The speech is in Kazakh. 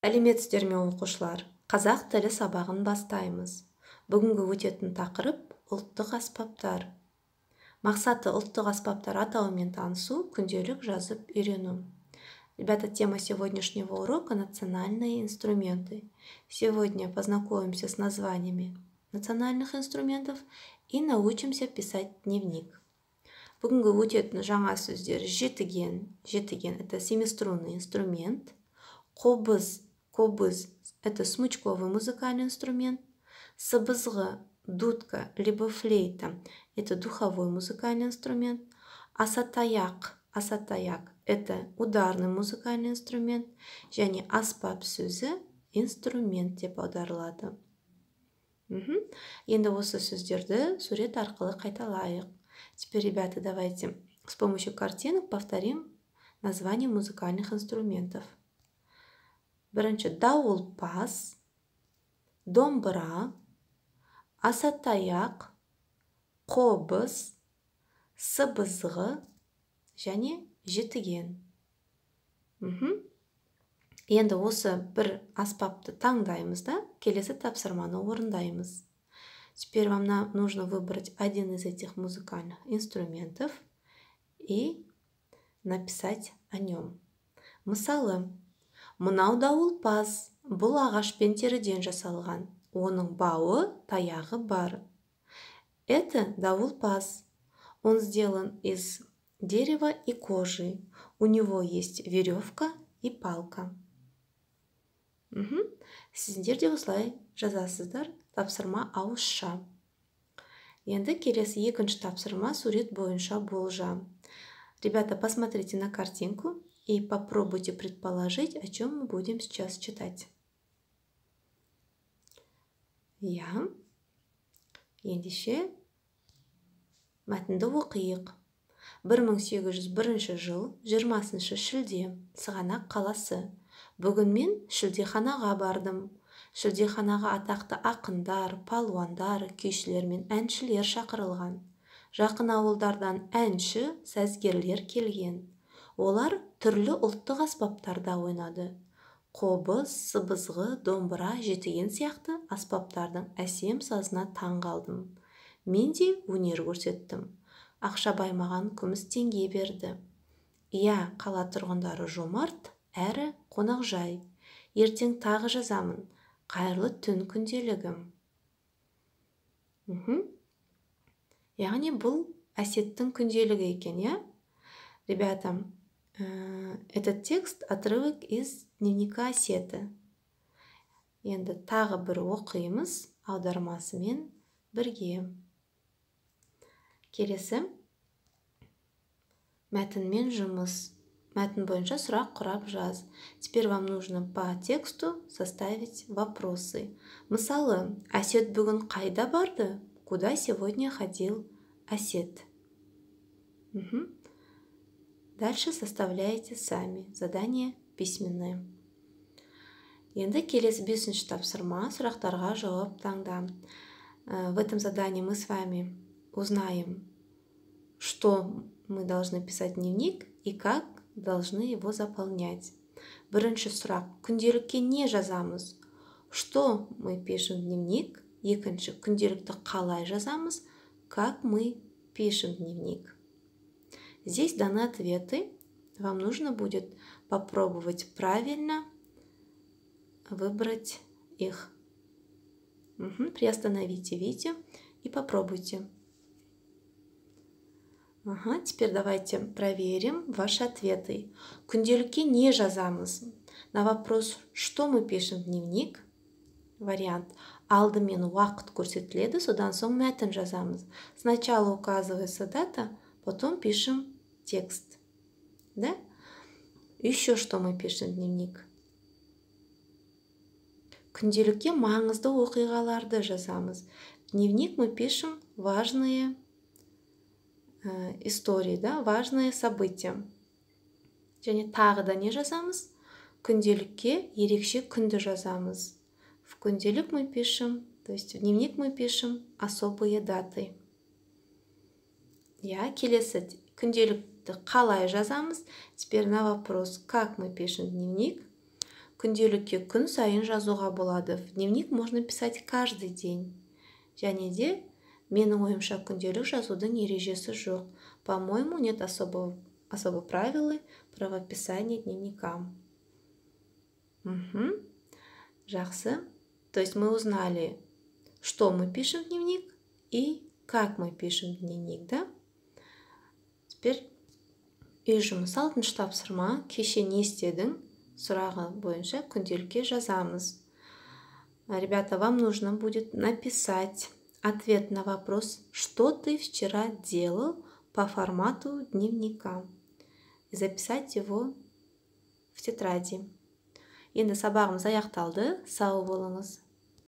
Сәлеметсіздер ме оқушылар? Қазақ тілі сабағын бастаймыз. Бүгінгі өтетін тақырып ұлттық аспаптар. Мақсаты ұлттық аспаптар атауымен танысу, күнделік жазып үйрену. Ребята, тема сегодняшнего урока – национальные инструменты. Сегодня познакомимся с названиями национальных инструментов и научимся писать дневник. Бүгінгі өтетін жаңа сөздер жетіген. Жетіген – это семиструнный инструмент. Қобыз – это смычковый музыкальный инструмент. Сыбызғы – дудка, либо флейта – это духовой музыкальный инструмент. Асатаяқ – это ударный музыкальный инструмент. Және аспап сөзі инструмент деп аударылады. Енді осы сөздерді сурет арқылы қайталайық. Теперь, ребята, давайте с помощью картинок повторим название музыкальных инструментов. Бірінші дауылпаз, домбыра, асатаяқ, қобыз, сыбызғы және жетіген. Енді осы бір аспапты таңдаймыз да, келесі тапсырманы орындаймыз. Теперь вам нужно выбрать один из этих музыкальных инструментов и написать о нем. Мысалы, мынау дауылпаз, бұл ағашпен теріден жасалған. Оның бауы, таяғы бар. Это дауылпаз. Он сделан из дерева и кожи. У него есть веревка и палка. Сіздер де осылай жазасыздар. Тапсырма ауызша. Енді келесі екінші тапсырма сурет бойынша болжам. Ребята, посмотрите на картинку и попробуйте предположить, о чем мы будем сейчас читать. Ендеше мәтінді оқиық. 1801 жыл 20 шілде Сығанақ қаласы. Бүгін мен шілдеханаға бардым. Шілдеханаға атақты ақындар, палуандар, күйшілер мен әншілер шақырылған. Жақын ауылдардан әнші, сазгерлер келген. Олар түрлі ұлттық аспаптарда ойнады. Қобыз, сыбызғы, домбыра, жетіген сияқты аспаптардың әсем сазына таң қалдым. Мен де өнер көрсеттім. Ақшабай маған күміс теңге берді. Иә, қала тұрғындары жомарт, әрі қонақжай. Ертең тағы жазамын. Қайырлы түн күнделігім. Яғни бұл Әсеттің күнделігі екен, я? Ребята, этот текст отрывок из дневника Осеты. Енді тағы бір оқимыз аудармасымен бірге. Келесі мәтінмен жұмыс. Мәтін бойынша сұрақ құрап жаз. Теперь вам нужно по тексту составить вопросы. Мысалы, Әсет бүгін қайда барды? Куда сегодня ходил Әсет? Дальше составляйте сами. Задание письменное. Енді келесі 5-ші тапсырма, сұрақтарға жауап таңда. В этом задании мы с вами узнаем, что мы должны писать дневник и как должны его заполнять. Бірінші сұрақ, күнделікке не жазамыз? Что мы пишем в дневник? Екінші, күнделікті қалай жазамыз? Как мы пишем дневник? Здесь даны ответы. Вам нужно будет попробовать правильно выбрать их. Приостановите видео и попробуйте. Теперь давайте проверим ваши ответы. Күнделікке не жазамыз? На вопрос, что мы пишем в дневник? Вариант. Алдымен уақыт көрсетіледі, содан соң мәтін жазамыз. Сначала указывается дата, потом пишем текст. Да? Еще что мы пишем в дневник? Күнделікке маңызды оқиғаларды жазамыз. В дневник мы пишем важные истории, да, важные события. Және тағы да не жазамыз? Күнделікке ерекше күнді жазамыз. В күнделік мы пишем, то есть в дневник мы пишем особые даты. Келесі күнделікті қалай жазамыз? Теперь на вопрос, как мы пишем дневник? күнделікке күн сайын жазуға болады. В дневник можно писать каждый день. Және де менің ойымша күнделік жазудың ережесі жоқ. По-моему, нет особо правила правописания дневника. Жақсы. То есть мы узнали, что мы пишем в дневник и как мы пишем в дневник, да? Теперь үй жұмысы 6-шы тапсырма. Кеше не істедің? Сұрағы бойынша күнделікке жазамыз. Ребята, вам нужно будет написать ответ на вопрос, что ты вчера делал, по формату дневника. И записать его в тетради. Енді сабағымыз аяқталды. Сау болыңыз.